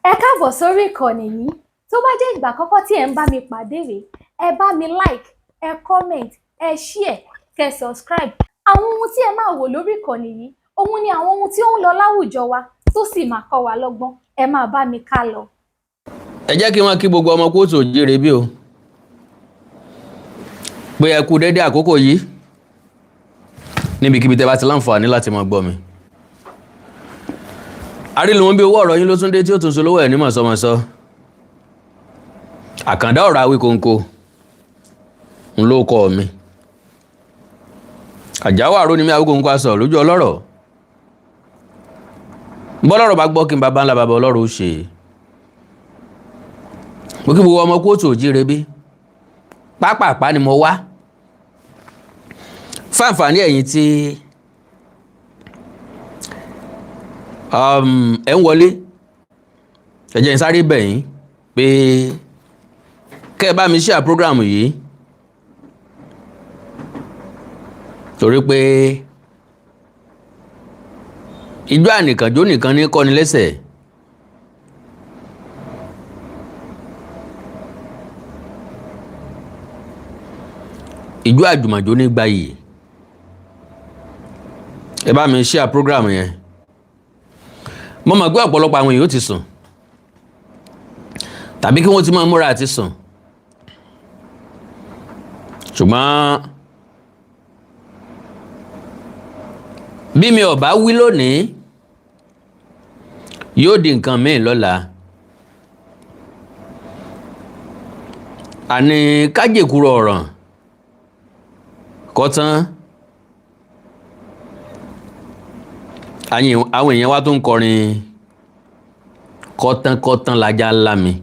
Ẹ káàbọ̀ sórí ìkànnì yìí. Tó bá jẹ́ ìgbà àkọ́kọ́ tí ẹ ń bá mi pàdé rèé, ẹ bá mi like, ẹ comment, ẹ share, kẹ́ subscribe. Àwọn ohun tí ẹ máa wò lórí ìkànnì yìí, òun ni àwọn ohun tí ó ń lọ láwùjọ wa tó sì máa kọ́ wa lọ́gbọ́n. Ẹ máa bá mi ká lọ. Ẹ jẹ́ kí wọ́n kí gbogbo ọmọ kóòtù òjíire bí o. Pé ẹ kú dédé àkókò yìí. Níbikíbi tẹ́ bá ti láǹfààní láti máa gbọ́ mi. Àrílùmọ́ bí owó ọ̀rọ̀ yín ló tún dé tí ó tún solówó ẹ̀ ní mọ̀sọ́mọ̀sọ́. Àkàndá ọ̀rọ̀ Awíkonko ń ló kọ́ mi. Àjáwó àró ni mi Awíkonko aṣọ lójú ọlọ́rọ̀. Bọ́lọ́rọ̀ bá gbọ́ kí n bàbá ńlá bàbá ọlọ́rọ̀ ó ṣe. Mo kí gbogbo ọmọ kóòtù òjíire bí. Pápápá ni mo wá. Fáǹfààní ẹ̀yin tí ẹ ń wọlé, ẹ jẹ́ n sáré bẹ̀ yín pé kẹ́ ẹ bá mi share program yìí torí pé ijó ànìkànjó nìkan ní kọ́ni lẹ́sẹ̀. Ijó àjùmọ̀jó ní gbayì. Ẹ bá mi share program yẹn. Mo mọ̀ pé ọ̀pọ̀lọpọ̀ àwọn èèyàn ti sùn tàbí kí wọ́n ti máa múra àti sùn, ṣùgbọ́n bí mi ò bá wí lónìí yóò di nǹkan míì lọ́la. Àní kájèkúrò ọ̀ràn kọ́tán àwọn èèyàn wá tó ń kọrin kọ́tán lajá ńlá mi.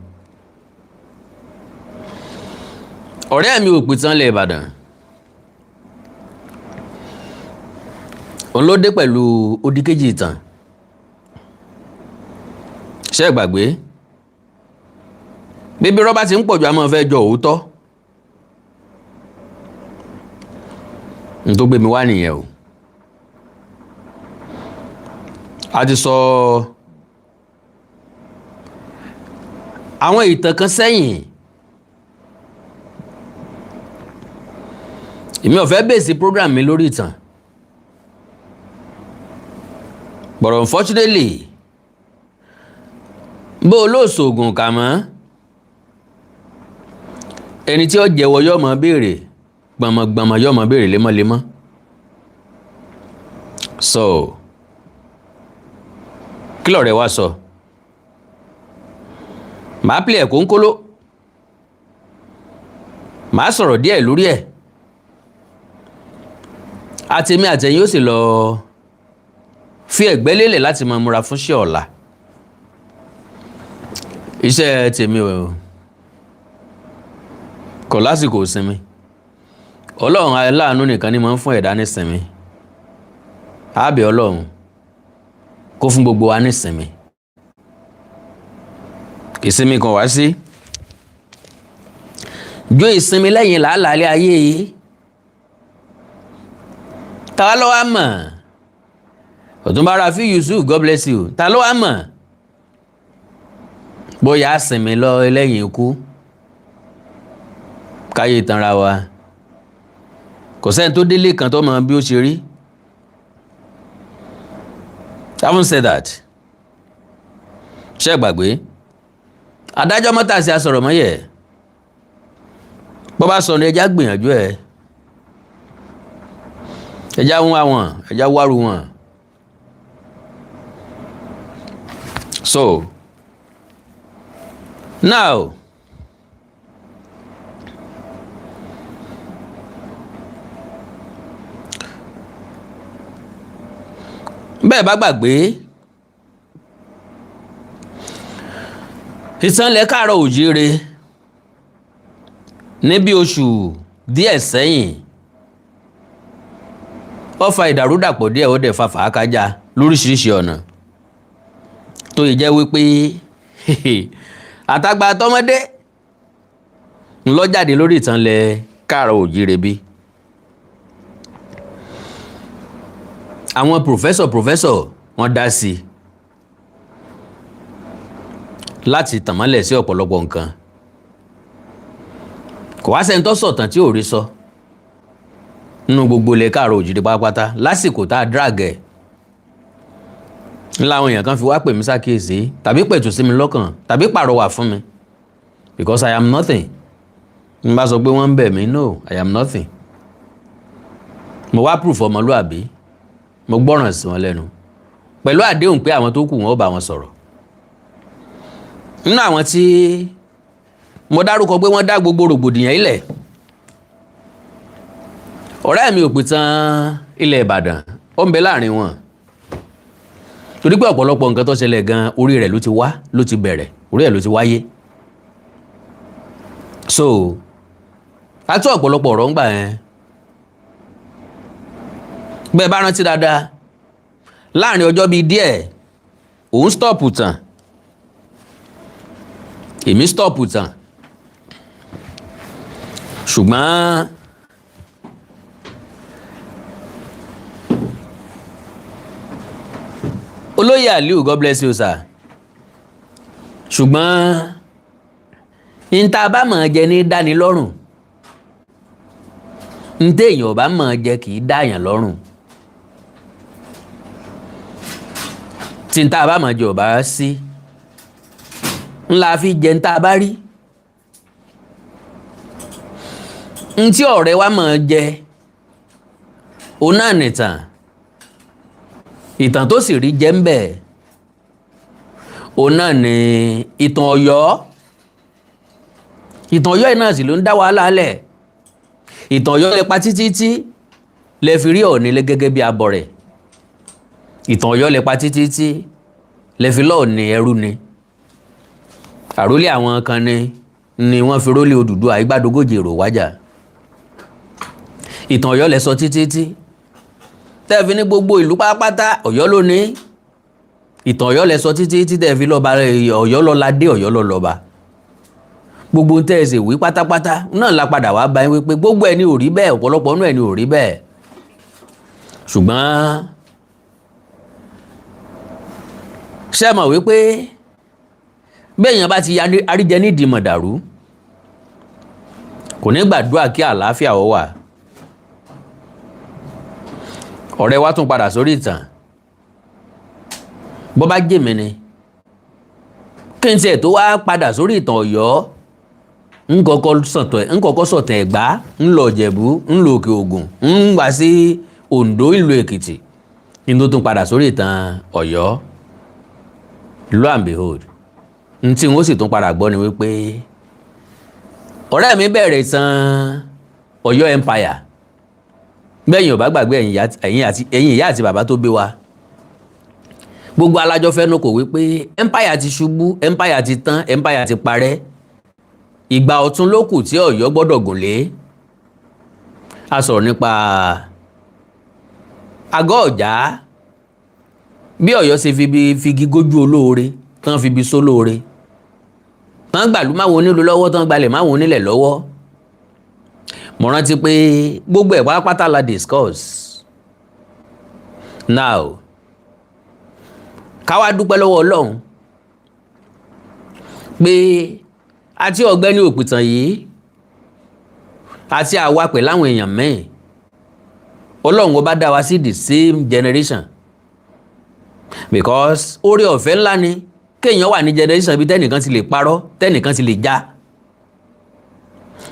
Ọ̀rẹ́ mi ò pìtàn lẹ̀ Ìbàdàn, òun ló dé pẹ̀lú odíkejì ìtàn. Ṣé ẹ gbàgbé bíbí rọ́bà ti ń pọ̀jù àmọ́ fẹ́ jọ òótọ́ n tó gbé mi wá nìyẹn o. A ti sọ àwọn ìtàn kan sẹ́yìn. Èmi ò fẹ́ bèsì program mi lórí ìtàn, but unfortunately bó olóòṣògùn kà mọ́ ẹni tí ó jẹ́wọ́ yóò mọ̀ béèrè gbọmọgbọmọ yóò mọ̀ béèrè lemọ́lemọ́. So kí lọ̀rẹ́ wa sọ? Màá pìlẹ̀ ẹ̀kọ́ ń kóló, màá sọ̀rọ̀ díẹ̀ lórí ẹ̀. Àtèmi àtẹ̀yin ó sì lọ fi ẹ̀gbẹ́ lélẹ̀ láti máa múra fún iṣẹ́ ọ̀la. Iṣẹ́ tèmi kò lásìkò ìsinmi. Ọlọ́run aláàánú nìkan ni máa ń fún ẹ̀dá nísinmi. A bẹ̀ Ọlọ́run kó fún gbogbo wa nísinmi. Ìsinmi kan wá sí jó ìsinmi lẹ́yìn làálàálẹ̀ ayé yìí. Ta ló wá mọ̀? Ọ̀túnba Rafi Yusuf, God bless you. Ta ló wá mọ̀ bóyá a sinmi lọ lẹ́yìn ikú? Káyé tanra wa. Kò sẹ́ni tó délé kan tó mọ bí ó ṣe rí. Having said that, ṣé gbàgbé adájọ́ mọ́tàsí asọ̀rọ̀ mọ́yẹ̀ bọ́ bá sọ ní ẹjá gbìyànjú ẹ̀, ẹjá ń wá wọn, ẹjá wárú wọn. So now bẹ́ẹ̀ bá gbàgbé ìtànlẹ̀ káàárọ̀ òjíire ní bí oṣù díẹ̀ sẹ́yìn ó fa ìdàrúdàpọ̀ díẹ̀ ó dẹ̀ fa fàákájà lóríṣiríṣi ọ̀nà tó yẹ jẹ́ wípé àtàgbà àtọmọdé ńlọ jáde lórí ìtànlẹ̀ káàárọ̀ òjíire bí. Àwọn pòfẹ́sọ̀ wọ́n dá sí i. láti tàn mọ́lẹ̀ sí ọ̀pọ̀lọpọ̀ nǹkan. Kò wá sẹ́ni tó sọ̀tàn tí ò rí sọ nínú gbogbo ilẹ̀ káàárọ̀ òjìrì pátápátá lásìkò tá a drag ẹ̀. Ńlá àwọn èèyàn kan fi wá pè mí sákèésí tàbí pẹ̀tù sí mi lọ́kàn tàbí pàrọwà fún mi because I am nothing. N bá sọ pé wọ́n ń bẹ̀ mí, no, I am nothing. Mo wá proof ọmọlúàbí, mo gbọ́ràn sí wọn lẹ́nu pẹ̀lú àdéhùn pé àwọn tó kù wọn ó bá wọn sọ̀rọ̀. Nínú àwọn tí mo dárúkọ pé wọ́n dá gbogbo rògbòdìyàn ilẹ̀, ọ̀rẹ́ mi Òpìtàn ilẹ̀ Ìbàdàn ó ń bẹ láàrin wọn torí pé ọ̀pọ̀lọpọ̀ nǹkan tó ṣẹlẹ̀ gan orí rẹ̀ ló ti wá, ló ti bẹ̀rẹ̀, orí rẹ̀ ló ti wáyé. So a tún ọ̀pọ̀lọpọ̀ ọ̀rọ̀ ń gbà yẹn. Bẹ́ẹ̀ bá rántí dáadáa, láàrin ọjọ́ bíi díẹ̀ òun stọ́ọ̀pù tàn, èmi stọ́ọ̀pù tàn, ṣùgbọ́n olóyè Aliu, God bless you sir, ṣùgbọ́n níta bá mọ̀ jẹ ní dáni lọ́rùn, níta èèyàn bá mọ̀ jẹ kì í dáyàn lọ́rùn, tí níta bá mọ̀ jẹ ò bá sí ńlá fi jẹ níta bá rí. Ntí ọ̀rẹ́ wa mọ̀ jẹ òun náà nìtàn, ìtàn tó sì rí jẹ́ ń bẹ̀ òun náà ni ìtàn Ọ̀yọ́. Ìtàn Ọ̀yọ́ yìí náà sì ló ń dá wàhálà lẹ̀. Ìtàn Ọ̀yọ́ lè pa títí tí lè fi rí Ọọ̀ni lé gẹ́gẹ́ bí abọrẹ̀. Ìtàn Ọ̀yọ́ lè pa títí tí lè fi lọ́ọ̀ni ẹrú ni. Àrólé àwọn kan ni wọ́n fi rólé Odùduwà Ìgbádogójì èrò wájà. Ìtàn Ọ̀yọ́ lè sọ títí tí tẹ́ẹ̀fi ní gbogbo ìlú pátápátá Ọ̀yọ́ ló ní. Ìtàn Ọ̀yọ́ lè sọ títí tí tẹ́ẹ̀fi lọ́ba Ọ̀yọ́ lọ́la dé Ọ̀yọ́ lọ́ba. Gbogbo ń tẹ́ẹ̀sì wí pátápátá náà la padà wá bá yín wípé gbogbo ẹni ò rí bẹ́ẹ̀, ọ̀pọ̀lọpọ̀ nínú ẹni ò rí bẹ́ẹ̀. Ṣùgbọ́n ṣé mọ̀ wípé béèyàn bá ti aríjẹ nídìí mọ̀dàrú kò ní gbàdúrà kí àlàáfíà ó wà. Ọ̀rẹ́ wa tún padà sórí ìtàn. Bó bá jẹ́ mi ni kí n tiẹ̀ tó wá padà sórí ìtàn Ọ̀yọ́, ń kọ́kọ́ sọ̀tàn Ẹ̀gbá, ń lọ Ìjẹ̀bú, ń lọ Òkè Ògùn, ń wá sí Oǹdó, ìlú Èkìtì, kí n tó tún padà sórí ìtàn Ọ̀yọ́. Lo and behold, n tí wọ́n sì tún padà gbọ́ ni wípé ọ̀rẹ́ mi bẹ̀rẹ̀ ìtàn Ọ̀yọ́ Empire. Bẹ́yìn ò bá gbàgbé ẹ̀yin ìyá àti bàbá tó bí wa, gbogbo alájọ fẹ́nu kò wípé Empire ti ṣubú, Empire ti tán, Empire ti parẹ́. Ìgbà ọ̀tun ló kù tí Ọ̀yọ́ gbọ́dọ̀ gùn lé. A sọ̀rọ̀ nípa àgọ́ Ọ̀já, bí Ọ̀yọ́ ṣe figi gójú olóore, tán fi bi sólóore, tán gbàlú máwọn onílù lọ́wọ́, tán gbalẹ̀ máwọn onílẹ̀ lọ́wọ́. Mo rántí pé gbogbo ẹ̀ pátápátá la discuss. Now ká wá dúpẹ́ lọ́wọ́ Ọlọ́run pé àti ọ̀gbẹ́ni Òpìtàn yìí àti àwa pẹ̀lú àwọn èèyàn mẹ́rin, Ọlọ́run ó bá dá wa sí the same generation, because oore ọ̀fẹ́ ńlá ni kéèyàn wà ní generation bí tẹ́nìkan ti lè parọ́, tẹ́nìkan ti lè já.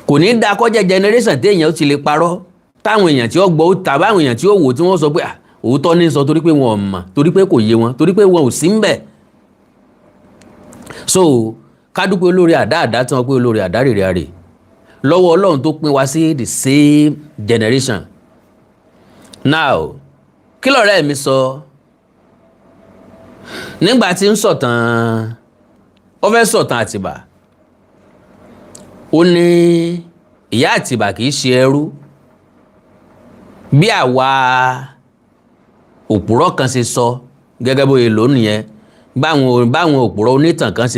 Kò ní dá kọjá generation téèyàn ti lè parọ́, táwọn èèyàn tí ó gbọ́ tàbí àwọn èèyàn tí ó wò tí wọ́n sọ pé òótọ́ ní sọ torí pé wọn ò mọ̀, torí pé kò yé wọn, torí pé wọn ò sí ń bẹ̀. So ká dúpẹ́ olórí àdá tí wọ́n pé olórí àdá rèrè àrè lọ́wọ́ Ọlọ́run tó pín wa sí the same generation. Now kí lọ̀rẹ́ mi sọ nígbà tí ń sọ̀tàn, ó fẹ́ sọ̀tàn Àtìbà. Ó ní ìyá Àtìbà kì í ṣe ẹrú bí àwa òpùrọ́ kan ṣe sọ, gẹ́gẹ́ bó èlò nìyẹn, báwọn òpùrọ́ onítàn kan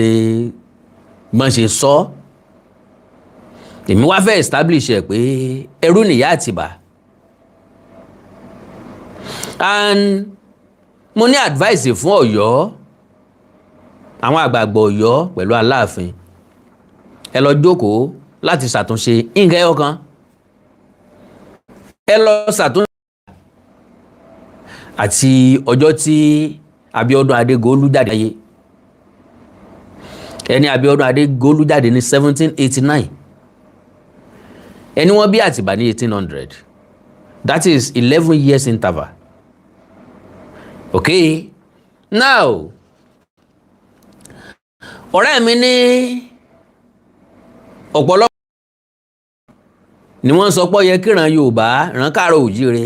gbọ́n ṣe sọ. Èmi wá fẹ́ establish ẹ̀ pé ẹrú ni ìyá Àtìbà. And mo ní advice fún Ọ̀yọ́, àwọn àgbààgbà Ọ̀yọ́ pẹ̀lú Aláàfin ẹ lọ jókòó láti ṣàtúnṣe nǹkan ẹyọ kan, ẹ lọ ṣàtúnṣe àti ọjọ́ tí Abíọ́dún Adégòólú jáde ayé. Ẹni Abíọ́dún Adégòólú jáde ní 1789, ẹni wọ́n bí Àtìbà ní 1800, that is 11 years interval. Okay, now ọ̀rẹ́ mi ní ọ̀pọ̀lọpọ̀ ni wọ́n sọ pé ó yẹ kíran Yorùbá ràn káàrọ̀ òjíire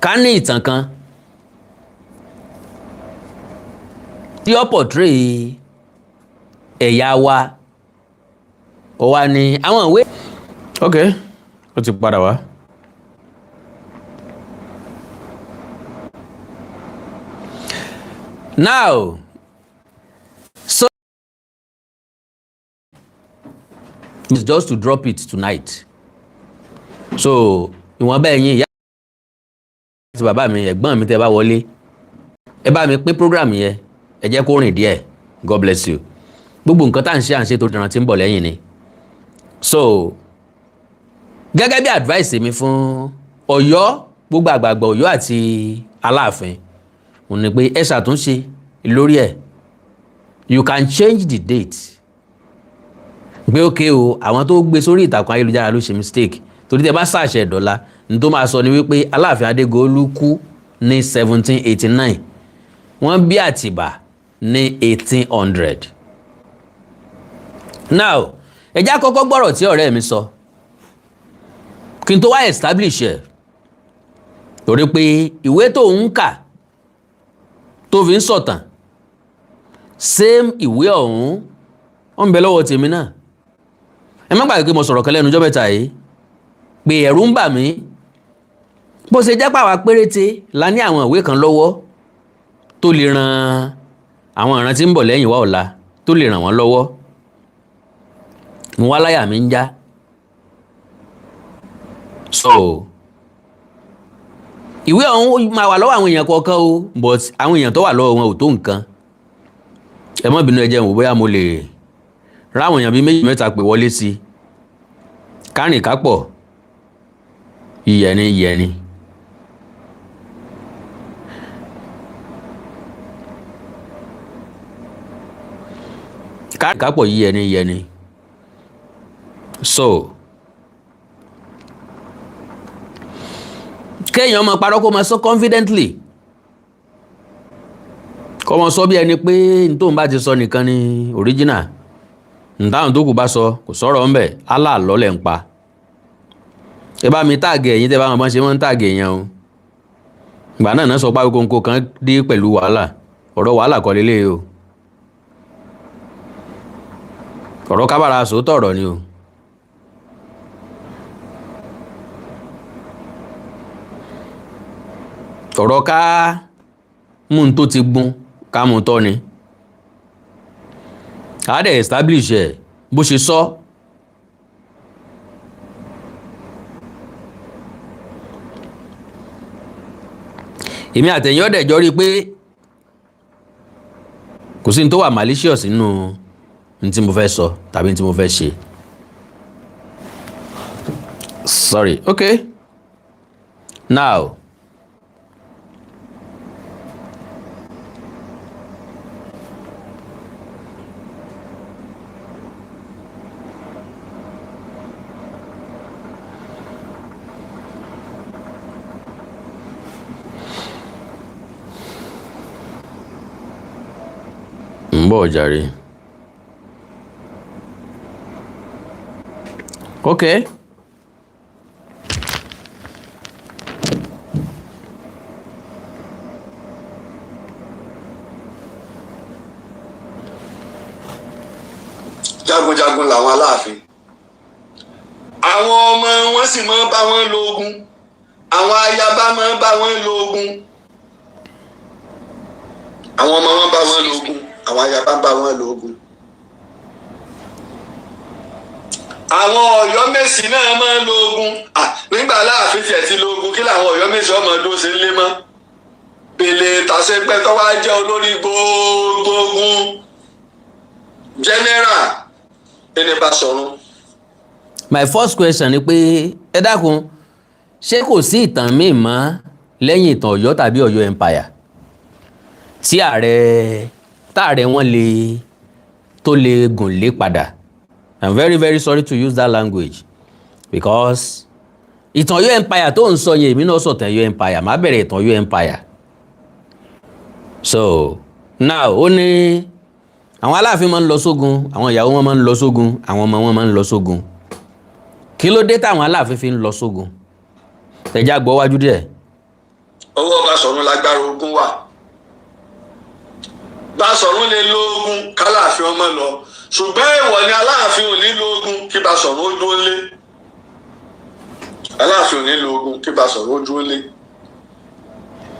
ká ní ìtàn kan tí ó portray ẹ̀yà wa, ó wá ní àwọn ìwé. Ok, ó ti padà wá. Now, so it's just to drop it tonight. So ìwọ̀n bẹ́ẹ̀ yín ìyá àti bàbá mi, ẹ̀gbọ́n mi tẹ́ bá wọlé, ẹ bá mi pín program yẹn, ẹ jẹ́ kó rìn díẹ̀. God bless you. Gbogbo nǹkan tá à ń ṣe tó dìran tí ń bọ̀ lẹ́yìn ni. So gẹ́gẹ́ bí advice mi fún Ọ̀yọ́, gbogbo àgbààgbà Ọ̀yọ́ àti Aláàfin, òun ni pé ẹ ṣàtúnṣe lórí ẹ̀. You can change the date. Pé okay o, àwọn tó gbé sórí ìtàkùn ayélujára ló ṣe mistake. Torí tẹ́ bá ṣàṣẹ ìdọ́là ní tó máa sọ ni wípé Aláàfin Adégòólú kú ní 1789, wọ́n bí Àtìbà ní 1800. Now ẹ jẹ́ àkọ́kọ́ gbọ́rọ̀ tí ọ̀rẹ́ mi sọ kí n tó wá establish ẹ̀, torí pé ìwé tó ń kà tó fi ń sọ̀tàn same ìwé ọ̀hún ó ń bẹ lọ́wọ́ tèmi náà. Ẹ má gbàgbé pé mo sọ̀rọ̀ kan lẹ́nu ọjọ́ mẹ́ta yìí pé ẹ̀rù ń bà mí bó ṣe jẹ́ pàwá péréte la ní àwọn ìwé kan lọ́wọ́ tó lè ran àwọn ìran tí ń bọ̀ lẹ́yìn wá ọ̀la, tó lè ràn wọ́n lọ́wọ́. Mo wá láyà mi ń já. So ìwé ọ̀hún máa wà lọ́wọ́ àwọn èèyàn kọ̀ọ̀kan o, but àwọn èèyàn tó wà lọ́wọ́ wọn ò tó nǹkan. Ẹ má bínú, ẹ jẹ́ n wò bóyá mo lè ráwọn èèyàn bíi méjì mẹ́ta pè wọlé sí kárìn kápọ̀ yẹni. Kárìn kápọ̀ yẹni. So kéèyàn máa parọ́ kó máa sọ confidently, kó máa sọ bí ẹni pé ní tóun bá ti sọ nìkan ni original, ntáwọn tó kù bá sọ kò sọ̀rọ̀ ńbẹ̀, aláàlọ́ lẹ̀ ń pa. Ẹ bá mi táàgì ẹ̀yin tẹ́ bá wọn bá ṣe wọ́n ń táàgì èèyàn o. Ìgbà náà sọ pé kóńkó kan dé pẹ̀lú wàhálà, ọ̀rọ̀ wàhálà kọ́ lélẹ̀ o, ọ̀rọ̀ kábàárà sòótọ́ ọ̀rọ̀ ni o. Ọ̀rọ̀ ká mú un tó ti gbun ká mú tọ́ ni. A dẹ̀ establish ẹ̀ bó ṣe sọ. Èmi àtẹ̀yìn ọ̀dẹ̀ jọ rí pé kò sí ní tó wà malicious nínú ní tí mo fẹ́ sọ tàbí ní tí mo fẹ́ ṣe. Sorry, okay. Now ń bọ̀ jàre. Okay. Jagunjagun làwọn Aláàfin, àwọn ọmọ wọn sì máa ń bá wọn lo ogun, àwọn ayaba máa ń bá wọn lo ogun, àwọn ọmọ wọn bá wọn lo ogun, àwọn ayaba ń bá wọn lo ogun. Àwọn Ọ̀yọ́mèsì náà máa ń lo ogun. Nígbà Aláàfin tiẹ̀ ti lo ogun, kí làwọn Ọ̀yọ́mèsì ọmọ ọdún ṣe ń lé mọ́? Pèlè tàṣẹpẹ́ tó wá jẹ́ olórí gbogbo ogun general ẹni bá sọ̀rọ̀. My first question ni pé ẹ dákun ṣé kò sí ìtàn míì mọ́ lẹ́yìn ìtàn Ọ̀yọ́ tàbí Ọ̀yọ́ empire tí táàrẹ wọn tó lè gùn lé padà? I'm very very sorry to use that language because ìtàn Ọ̀yọ́ empire tó ń sọ yẹn èmi náà sọ̀tàn Ọ̀yọ́ empire má bẹ̀rẹ̀ ìtàn Ọ̀yọ́ empire. So now ó ní àwọn Aláàfin máa ń lọ sógun, àwọn ìyàwó wọn máa ń lọ sógun, àwọn ọmọ wọn máa ń lọ sógun. Kí ló dé táwọn Aláàfin fi ń lọ sógun? Ẹja gbọ́ wájú díẹ̀. Ọwọ́ Basọ̀run lágbára ogun wà. Basọ̀run lè lo ogun k'Aláàfin ọmọ lọ, ṣùgbọ́n èèwọ̀ ni Aláàfin ò ní lo ogun kí Basọ̀run ó dúró lé. Aláàfin ò ní lo ogun kí Basọ̀run ó dúró lé.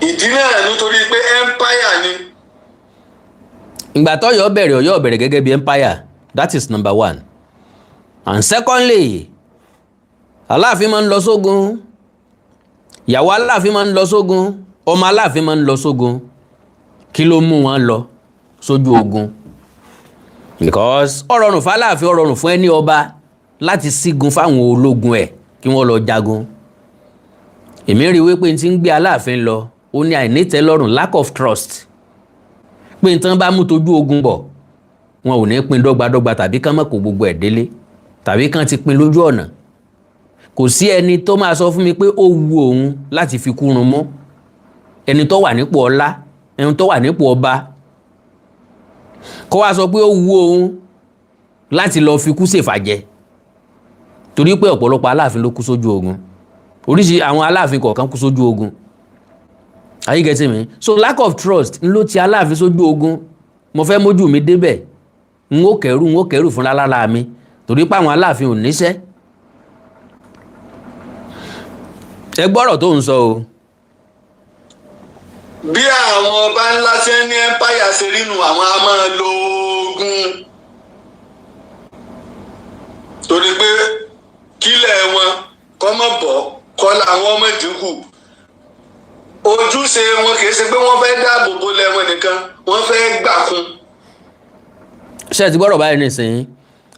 Ìdí náà nítorí pé empire ni. Ìgbà t'Ọ̀yọ́ bẹ̀rẹ̀, Ọ̀yọ́ bẹ̀rẹ̀ gẹ́gẹ́ bí empire. That is number one. And secondly, Aláàfin máa ń lọ sógun, ìyàwó Aláàfin máa ń lọ sógun, ọmọ Aláàfin máa ń lọ sógun. Kí ló mú wọn lọ sójú ogun? Because ó rọrùn fún Aláàfin, ó rọrùn fún ẹni ọba láti sígun fáwọn ológun ẹ̀ kí wọ́n lọ jagun. Èmi rí wípé n tí ń gbé Aláàfin lọ ó ní àìnítẹ́lọ́rùn, lack of trust. Pé n tán bá mú tójú ogun bọ̀ wọn ò ní pín dọ́gbadọ́gba tàbí kán mọ̀ kó gbogbo ẹ̀ délé tàbí kán ti pín lójú ọ̀nà. Kò sí ẹni tó máa sọ fún mi pé ó wu òun láti fi kúrun mọ́ ẹni tó wà nípò ọlá, ẹni tó wà nípò ọba, kó wá sọ pé ó wu òun láti lọ fi kú ṣèfàjẹ, torí pé ọ̀pọ̀lọpọ̀ Aláàfin ló kú sójú ogun. Oríṣi àwọn Aláàfin kọ̀ọ̀kan kú sójú ogun. Are you getting me? So lack of trust ń ló ti Aláàfin sójú ogun. Mo fẹ́ mójú mi débẹ̀, n ó kẹrù fúnra lára mi, torí pé àwọn Aláàfin ò níṣẹ́. Ẹ gbọ́rọ̀ tó ń sọ o. Bí àwọn ọba ńlá ṣe ní empire ṣe rínú àwọn a máa lo ogun. Torí pé kílẹ̀ wọn kọ́ mọ̀ bọ̀ kọ́ làwọn ọmọ dínkù. Ojúṣe wọn kìí ṣe pé wọ́n fẹ́ dáàbò bo lẹ́wọ̀n nìkan, wọ́n fẹ́ gbà kún. Ṣé ẹ ti gbọ́rọ̀ báyìí nísìnyí?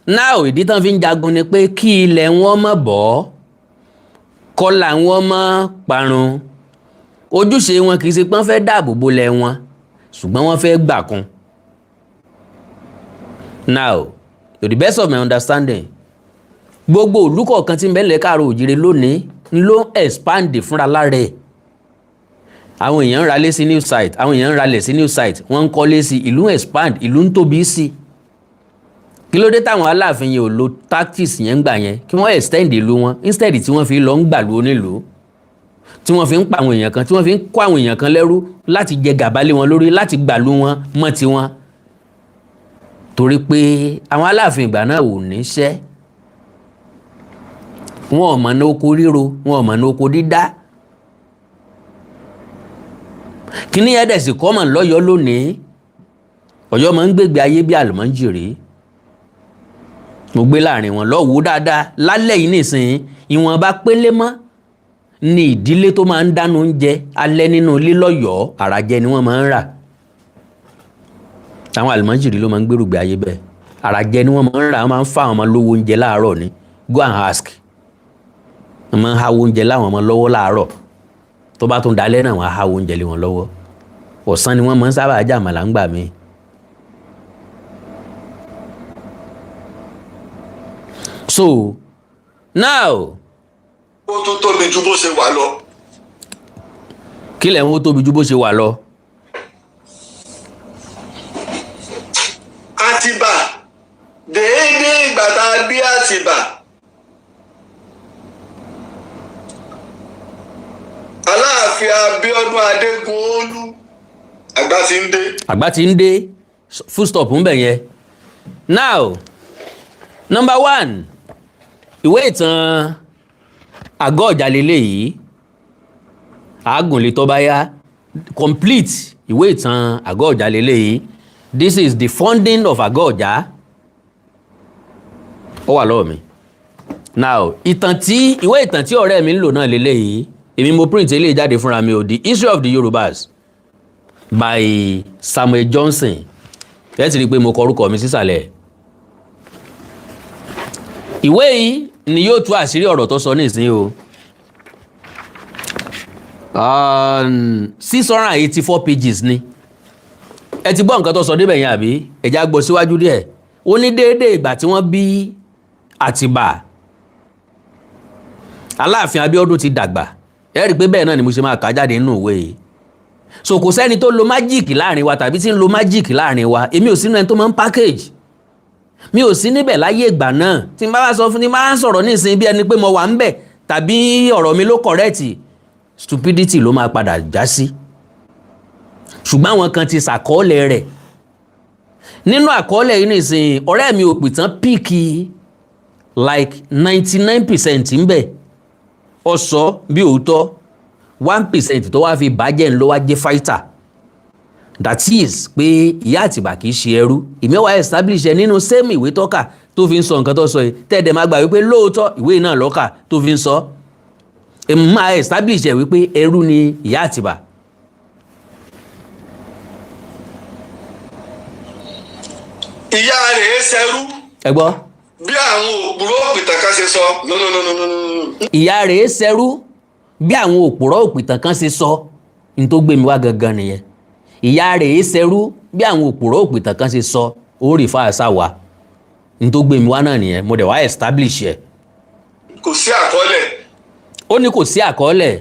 Náà ìdí tán fi ń jagun ni pé kí ilẹ̀ wọn mọ̀ bọ́ kọ́ làwọn mọ̀ parun. Ojúṣe wọn kìí ṣe pé wọ́n fẹ́ dáàbò bo lẹ́wọ̀n, ṣùgbọ́n wọ́n fẹ́ gbà kún. Now, to the best of my understanding, gbogbo ìlú kọ̀ọ̀kan tí ń bẹ nílẹ̀ Káàárọ̀ Oòjíire lónìí ló expand fúnra lára ẹ̀. Àwọn èèyàn ń ralé sí new site, àwọn èèyàn ń ralẹ̀ sí new site, wọ́n ń kọ́lé sí, ìlú expand, ìlú ń tóbi sí. Kí ló dé táwọn Aláàfin yẹn ò lo tactics yẹn gbà yẹn kí wọ́n extend ìlú wọn instead tí wọ́n fi lọ ń gbàlú onílùú, tí wọ́n fi ń pa àwọn èèyàn kan, tí wọ́n fi ń kó àwọn èèyàn kan lẹ́rú láti jẹ gàba lé wọn lórí, láti gbàlú wọn mọ́ tiwọn. Torí pé àwọn Aláàfin ìgbà náà ò níṣẹ́, wọn ò mọ̀ ní oko ríro, wọn ò mọ̀ ní oko dídá. Kíní ẹ̀dẹ̀ sì kọ́mọ̀ lọ́yọ́ lónìí. Ọ̀yọ́ máa ń gbègbè ayé bí àlùmọ́jìrì. Mo gbé láàrin wọn lọ wò dáadáa lálẹ́ yìí nìsín ìwọ̀nba pélé mọ́ ní ìdílé tó máa ń dáná oúnjẹ alẹ́ nínú ilé lọ́yọ̀ọ́, àràjẹ ni wọ́n máa ń rà. Àwọn àlùmọ́jìrì ló máa ń gbèrúgbè ayé bẹ́ẹ̀. Àràjẹ ni wọ́n máa ń rà, wọ́n máa ń fà àwọn ọmọ lówó oúnjẹ láàárọ̀ ni. Go and ask. Wọ́n máa ń háwó oúnjẹ láwọn ọmọ lọ́wọ́ láàárọ̀. Tó bá tún dalẹ́ náà wọ́n á háwó oúnjẹ lé wọn lọ́wọ́. Ọ̀sán ni wọ́n máa ń sábà jẹ àmàlà ń gbà mí. So now, ó tún tóbi ju bó ṣe wà lọ. Kí lẹ̀ ń ó tóbi ju bó ṣe wà lọ? Atiba déédéé ìgbà tá a bí Atiba, Aláàfin Abíọ́dún Adégúnolú, àgbà ti ń dé. Àgbà ti ń dé, full stop ń bẹ̀ yẹn. Now, number one, ìwé ìtàn àgọ́ ọ̀jà lélẹ́yìí, àágùnlé tó bá yá, complete ìwé ìtàn àgọ́ ọ̀jà lélẹ́yìí. This is the funding of àgọ́ ọ̀jà. Ó wà lọ́wọ́ mi. Now, ìwé ìtàn tí ọ̀rẹ́ mi ń lò náà lélẹ́yìí, èmi mo print eléyìí jáde fúnra mi o, The History of the Yorubas by Samuel Johnson. Ẹ ti rí i pé mo kọ orúkọ mi sísàlẹ̀. ìwé yìí ni yóò tú àṣírí ọ̀rọ̀ tó sọ nísìnyí o. 684 pages ni. Ẹ ti gbọ́ nǹkan tó sọ débẹ̀ yẹn àbí? Ẹ já gbọ́ síwájú díẹ̀. Ó ní déédéé ìgbà tí wọ́n bí Àtìbà, Aláàfin Abíọ́dún ti dàgbà. Ẹ rí pé bẹ́ẹ̀ náà ni mo ṣe máa kà jáde nínú ìwé yìí. So kò sẹ́ni tó lo májíìkì láàrin wa tàbí tí ń lo májíìkì láàrin wa. Èmi ò sínú ẹni tó máa ń package. Mi ò sí níbẹ̀ láyé ìgbà náà. Tí n bá wá sọ fún ni máa ń sọ̀rọ̀ nísìnyí bí ẹni pé mo wà ń bẹ̀ tàbí ọ̀rọ̀ mi ló correct. Stupidity ló máa padà já sí. Ṣùgbọ́n àwọn kan ti ṣàkọọ́lẹ̀ rẹ̀. Nínú àkọọ́lẹ̀ yìí nìsín ọ̀rẹ́ mi Òpìtàn píìkì like 99% ń bẹ̀. Ó sọ bí òótọ́ 1% tó wá fi bàjẹ́ ńlọ wá jẹ́ fighter. That is pé ìyá Àtìbà kìí ṣe ẹrú. Ìmí wá establish ẹ nínú same ìwé tọ́ka tó fi ń sọ nǹkan tó sọ yìí. Tẹ́ẹ̀dẹ̀ máa gbà wípé lóòótọ́ ìwé náà lọ́kà tó fi ń sọ. Èmi máa establish ẹ wípé ẹrú ni ìyá Àtìbà. Ìyá rẹ̀ ṣẹrú. Ẹ gbọ́. Bí àwọn òpùrọ́ òpìtàn kan ṣe sọ. No. Ìyá rẹ̀ ṣẹrú bí àwọn òpùrọ́ òpìtàn kan ṣe sọ. Ní tó gbé mi wá gangan nìyẹn. Ìyá rẹ̀ ṣẹrú bí àwọn òpùrọ́ òpìtàn kan ṣe sọ. Ó rí fáṣà wá. Ní tó gbé mi wá náà nìyẹn. Mo dẹ̀ wá establish ẹ. Kò sí àkọọ́lẹ̀. Ó ní kò sí àkọọ́lẹ̀.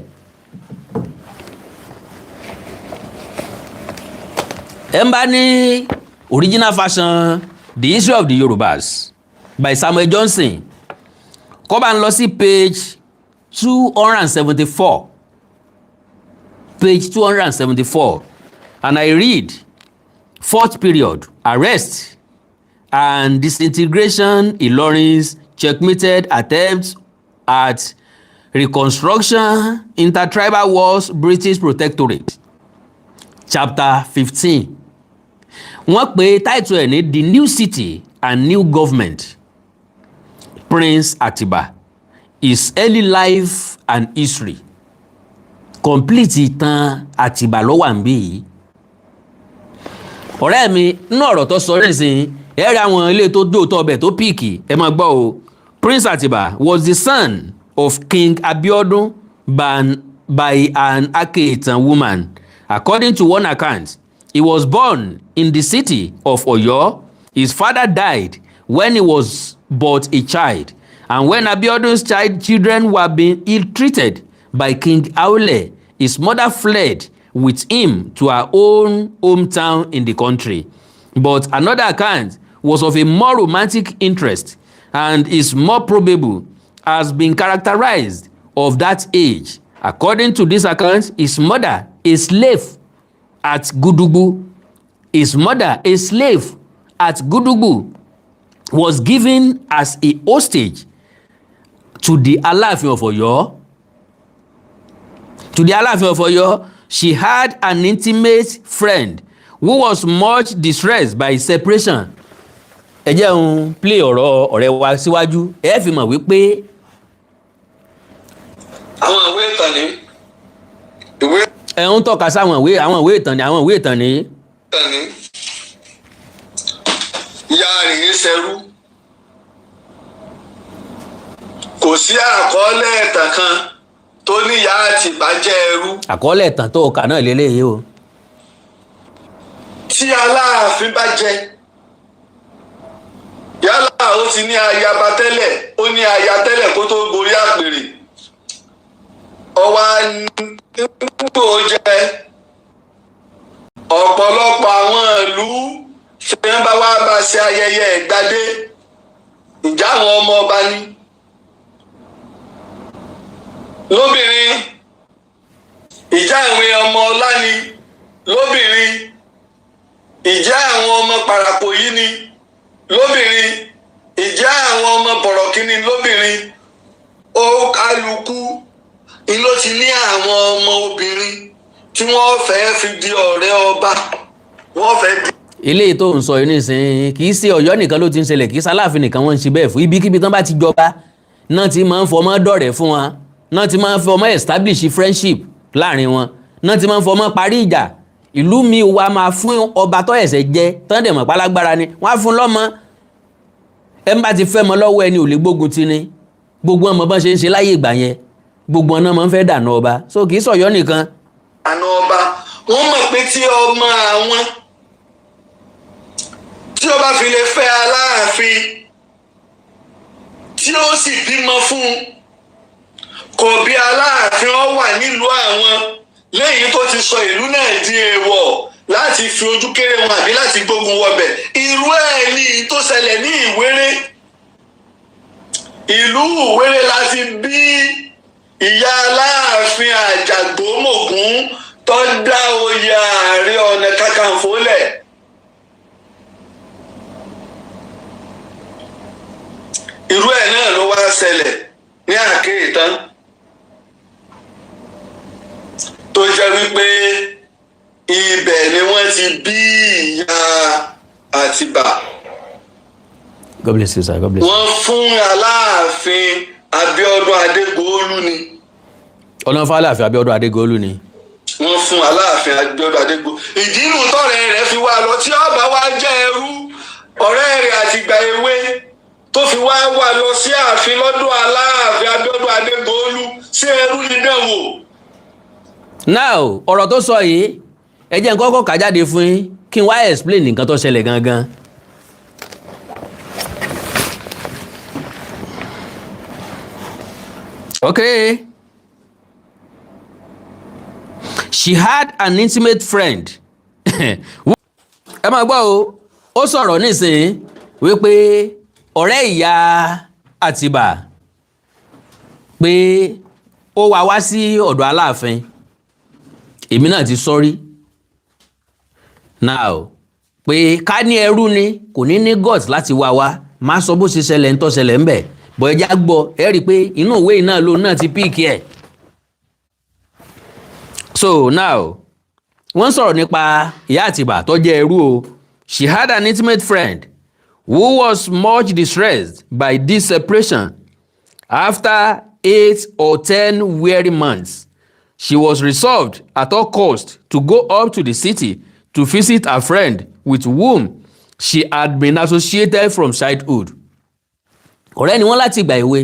Ẹ ń bá ní original version The History of the Yorubas by Samuel Johnson. Kó bá ń lọ sí page 274. Page 274. And I read, fourth period, arrest and disintegration Ilorin's checkmated attempts at reconstruction, intertribal wars, British protectorate. Chapter 15. Wọ́n pè title ẹ̀ ní The New City and New Government. Prince Atiba, his early life and history. Complete ìtàn Atiba ló wà níbí yìí. Ọ̀rẹ́ mi nínú ọ̀rọ̀ tó sọ nísìnyí ẹ rí àwọn ilé tó dóòtọ́ ọbẹ̀ tó píìkì ẹ máa gbọ́ o. Prince Atiba was the son of King Abiodun by an Akeetan woman. According to one account, he was born in the city of Oyo. His father died when he was but a child, and when Abiodun's children were being ill-treated by King Aule, his mother fled with him to her own hometown in the country. But another account was of a more romantic interest and is more probable as being characterized of that age. According to this account, his mother, a slave at Gudugbu, was given as a hostage to the Aalafin of Oyo. To the Aalafin of Oyo, she had an intimate friend who was much distressed by separation. Ẹ jẹ́ n play ọ̀rẹ́ wa síwájú ẹ fi mọ̀ wípé àwọn ìwé ìtàn ní ìwé. Ẹ ń tọ́ka sí àwọn ìwé ìtàn ní. Ìyá rẹ̀ ṣẹrú. Kò sí àkọọ́lẹ̀ ìtàn kan tó ní ìyá Àtìbà jẹ́ ẹrú. Àkọọ́lẹ̀ ìtàn tó kà náà lélẹ́yìí o. Tí Aláàfin bá jẹ yálà ó ti ní ayaba tẹ́lẹ̀ ó ní aya tẹ́lẹ̀ kó tó gorí àpèrè ọwá nígbò jẹ ọ̀pọ̀lọpọ̀ àwọn ìlú tí wọ́n bá wá bá ṣe ayẹyẹ ìgbadé ìjà àwọn ọmọ ọba ní lóbìnrin ìjà ìwé ọmọ ọlá ni lóbìnrin ìjà àwọn ọmọ parapọ̀ yìí ni lóbìnrin ìjà àwọn ọmọ bọ̀rọ̀kìnní lóbìnrin ó kálukú ló ti ní àwọn ọmọ obìnrin tí wọ́n fẹ́ fi di ọ̀rẹ́ ọba wọ́n fẹ́ di. Ilé tó ń sọ yìí nísìnyí kì í ṣe Ọ̀yọ́ nìkan ló ti ń ṣẹlẹ̀ kì í ṣAláàfin nìkan wọ́n ń ṣe bẹ́ẹ̀ fún ibikíbi tán bá ti jọba náà ti máa ń fọmọ́ dọ̀rẹ́ fún wọn náà ti máa ń fọmọ́ establish friendship láàrin wọn náà ti máa ń fọmọ́ parí ìjà. Ìlú mi wa máa fún ọba tó ẹ̀sẹ̀ jẹ tán dẹ̀ mọ̀ pálágbára ni wọ́n á fún lọ́mọ ẹ ń bá ti fẹ́ mọ lọ́wọ́ ẹni ò lè gbógun ti ni gbogbo ọmọ bọ́n ṣe ń ṣe láyé ìgbà yẹn gbogbo ọ̀nà máa ń fẹ́ dànù ọba so kì í sọ̀yọ́ nìkan. àna ọba wọ́n mọ̀ pé tí ọmọ àwọn tí ó bá fi lè fẹ́ Aláàfin tí ó sì bímọ fún un kò bí Aláàfin ó wà nílùú àwọn lẹ́yìn tó ti sọ ìlú náà di èèwọ̀ láti fi ojú kéré wọn àbí láti gbógun wọbẹ̀ irú ẹ̀ ní tó ṣẹlẹ̀ ní Ìwéré ìlú Ìwéré láti bí ìyá Aláàfin Àjàgbómògún tó dá oyè Ààrẹ Ọ̀nà Kakanfò lẹ̀. irú ẹ̀ náà ló wá ṣẹlẹ̀ ní Àkéètán tó jẹ́ wípé ibẹ̀ ni wọ́n ti bí ìyá Àtìbà. God bless you, sir. God bless you. wọ́n fún Aláàfin Abíọ́dún Adégoolú ni. ọlọ́run fún Aláàfin Abíọ́dún Adégoolú ni. wọ́n fún Aláàfin Abíọ́dún Adégoolú. ìdí inú tọ́rẹ̀ rẹ̀ fi wá lọ tí ọba wa jẹ́ ẹrú ọ̀rẹ́ rẹ̀ àtìgbà èwe tó fi wá wà lọ sí ààfin lọ́dún Aláàfin Abíọ́dún Adégoolú sí ẹrú nídẹ̀wò. now ọ̀rọ̀ tó sọ yìí ẹ jẹ́ n kọ́kọ́ kà jáde fún yín kí n wá explain nǹkan tó ṣẹlẹ̀ gangan. Okay. She had an intimate friend. Ẹ máa gbọ́ o, ó sọ̀rọ̀ nísìnyí wípé ọ̀rẹ́ ìyá Àtìbà pé ó wá sí ọ̀dọ̀ Aláàfin. Èmi náà ti sọ́rí. Now, pé ká ní ẹrú ni kò ní guts láti wá, má sọ bó ṣe ṣẹlẹ̀ ń tó ṣẹlẹ̀ ń bẹ̀. Bọ̀ ẹja gbọ́ ẹ rí i pé inú ìwé náà ló náà ti píìkì ẹ̀. So now wọ́n sọ̀rọ̀ nípa ìyá Àtìbà tó jẹ́ ẹrú o. She had an intimate friend who was much distressed by this separation. After 8 or 10 weary months, she was resolved at all cost to go up to the city to visit a friend with whom she had been associated from childhood. Ọ̀rẹ́ ni wọ́n láti ìgbà èwe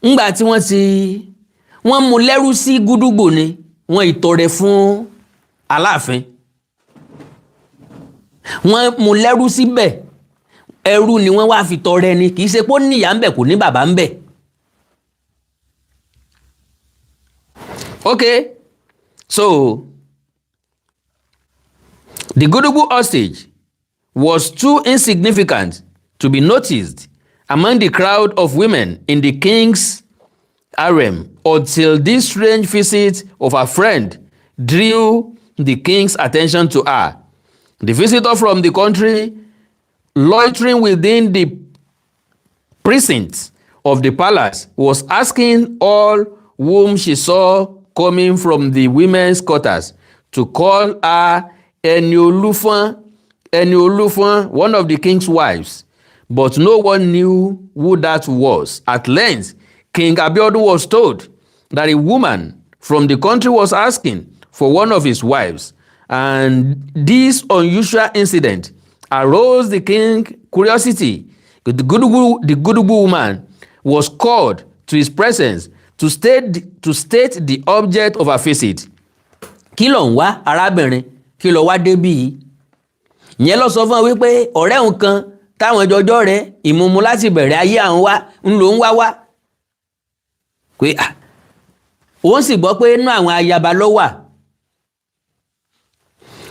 ńgbà tí wọ́n mú lẹ́rú sí gúdúgbò ni wọ́n ìtọrẹ fún Aláàfin wọ́n mú lẹ́rú síbẹ̀ ẹrú ni wọ́n wá fi tọrẹ ni kì í ṣe pé ó ní ìyá ń bẹ̀ kò ní bàbá ń bẹ̀. Okay, so the Gudugbu hostage was too insignificant to be noticed among the crowd of women in the king's harem until this strange visit of her friend drew the king's attention to her. The visitor from the country, loitering within the precincts of the palace, was asking all whom she saw coming from the women's quarters to call her Eniolufan, one of the king's wives. But no one knew who that was. At length, King Abiodun was told that a woman from the country was asking for one of his wives, and this unusual incident aroused the king's curiosity. The Gudugbu woman was called to his presence to state the object of her visit. Kí ló ń wá arábìnrin kí ló wá débí yìí? Ìyẹn ló sọ fún wa wípé ọ̀rẹ́ òun kan táwọn jọjọ́ rẹ̀ ìmúmu láti bẹ̀rẹ̀ ayé àwọn wá ń lò ń wá pé òun sì gbọ́ pé inú àwọn ayaba ló wà.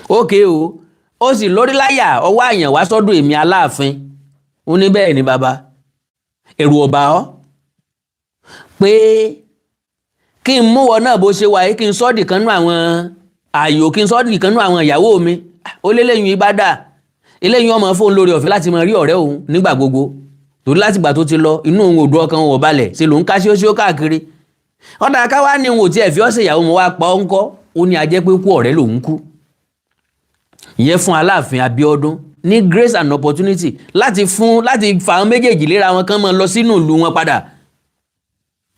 Ókè o ó sì lórí láyà ọwọ́ àyàn wá sọ́dọ̀ èmi Aláàfin ó ní bẹ́ẹ̀ ni bàbá ẹ̀rù ọba ọ́ pé kí n mú wọn náà bó ṣe wáyé kí n sọ́ọ̀dì kan nú àwọn ààyò kí n sọ́ọ̀dì kan nú àwọn ìyàwó mi ó lélẹ́yìn ibà dà eléyìn ọmọ fóun lórí ọ̀fẹ́ láti máa rí ọ̀rẹ́ òun nígbà gbogbo torí láti gbà tó ti lọ inú òun ò dùn ọkàn òun ò balẹ̀ ṣe lòun ká ṣíó káàkiri ọ̀dà káwá ni òun ò tiẹ̀ fi ọ́ ṣèyàwó mo wá pa ọ́ ńkọ́ ó ní ajẹ́ pé kú ọ̀rẹ́ lòun kú. Ìyẹn fún Aláàfin Abíọ́dún ní grace and opportunity láti fa àwọn méjèèjì léra wọn kán máa lọ sínú ìlú wọn padà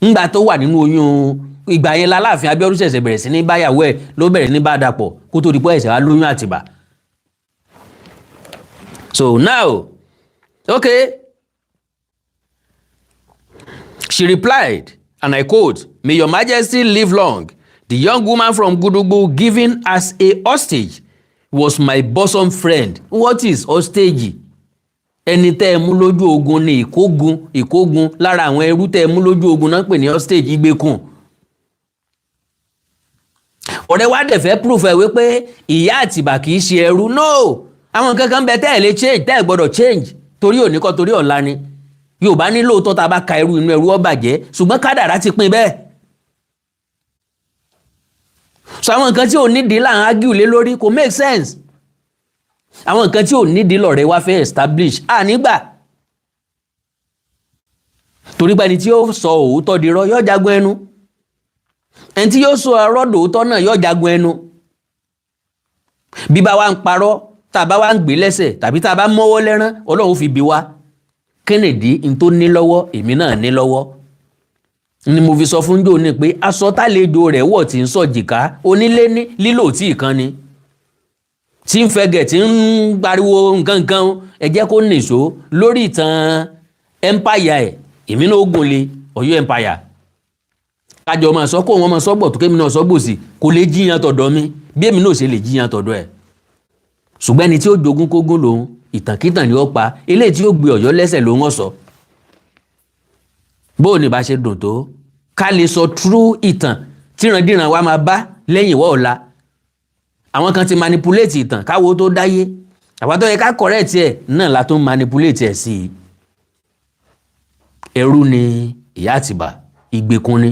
ńgbà tó wà nínú oyún ìgbà yẹn l'Aláàfin Abíọ́dún ṣẹ̀ṣẹ̀ bẹ̀rẹ̀ sí ní báyàwó ẹ̀ ló bẹ̀rẹ̀ ní bá dàpọ̀ kó tó di pé ẹ̀ṣẹ̀ wá lóyún Àtìbà. So now, okay, She replied, and I quote, "May your majesty live long. The young woman from Gudugbu given as a hostage was my bosom friend." What is hostage? Ẹni tẹ́ ẹ mú lójú ogun ni ìkógun lára àwọn ẹrú tẹ́ ẹ mú lójú ogun náà pè ní hostage, ìgbèkùn. Ọ̀rẹ́ wa dẹ̀ fẹ́ proof ẹ̀ wípé ìyá Àtìbà kì í ṣe ẹrú. No, àwọn kankan bẹ tẹ́ ẹ lè change, tẹ́ ẹ gbọ́dọ̀ change torí òní kọ́ torí ọ̀la ni. Yorùbá ní lóòótọ́ tá a bá ka ẹrú inú ẹrú ó bàjẹ́, ṣùgbọ́n kádàrá ti pín bẹ́ẹ̀. So àwọn nǹkan tí ò nídìí là ń argue lé lórí kò make sense. Àwọn nǹkan tí ò nídìí lọ̀rẹ́ wá fẹ́ establish nígbà. Torí pé ẹni tí yóò sọ òótọ́ di irọ́ yóò jagun ẹnu. Ẹni tí yóò sọ ọ̀rọ̀ dòótọ́ náà yóò jagun ẹnu. Bí bá wa ń parọ́, tá a bá wa ń gbé lẹ́sẹ̀ tàbí tá a bá mọ́wọ́ lẹ́rán, Ọlọ́run fi bí wa. Kennedy n tó ní lọ́wọ́ èmi náà ní lọ́wọ́. Ni mo fi sọ fún jò ní pé aṣọ tálejò rẹ̀ wọ̀ tí ń sọ jìká onílé ní lílò tí ìkan ni. Tí ń fẹgẹ̀ tí ń pariwo nǹkan ẹ jẹ́ kó nìṣó lórí ìtàn empire ẹ̀ èmi náà ogun le Ọ̀yọ́ empire. Kájọ máa sọ kó wọn máa sọ́gbọ̀ tó kémi náà sọ́gbọ̀ sí kò lè jíyàn tọ̀dọ̀ mi bí èmi náà ṣe lè jíyàn tọ̀dọ̀ ẹ̀. Ṣùgbọ́n ẹni tí ó jogún kógún lòun ìtànkítàn ni ó pa eléyìí tí ó gbé Ọ̀yọ́ lẹ́sẹ̀ ló ń sọ. Bóò ní bá ṣe dùn tó ká lè sọ true ìtàn tíran-díran wa máa bá lẹ́yìn ìwọ́ ọ̀la. Àwọn kan ti manipulate ìtàn káwo tó dáyé, àwọn tó yẹ ká correct ẹ̀ náà la tún manipulate ẹ̀ sí i. Ẹrú ni ìyá Àtìbà, ìgbèkùn ni.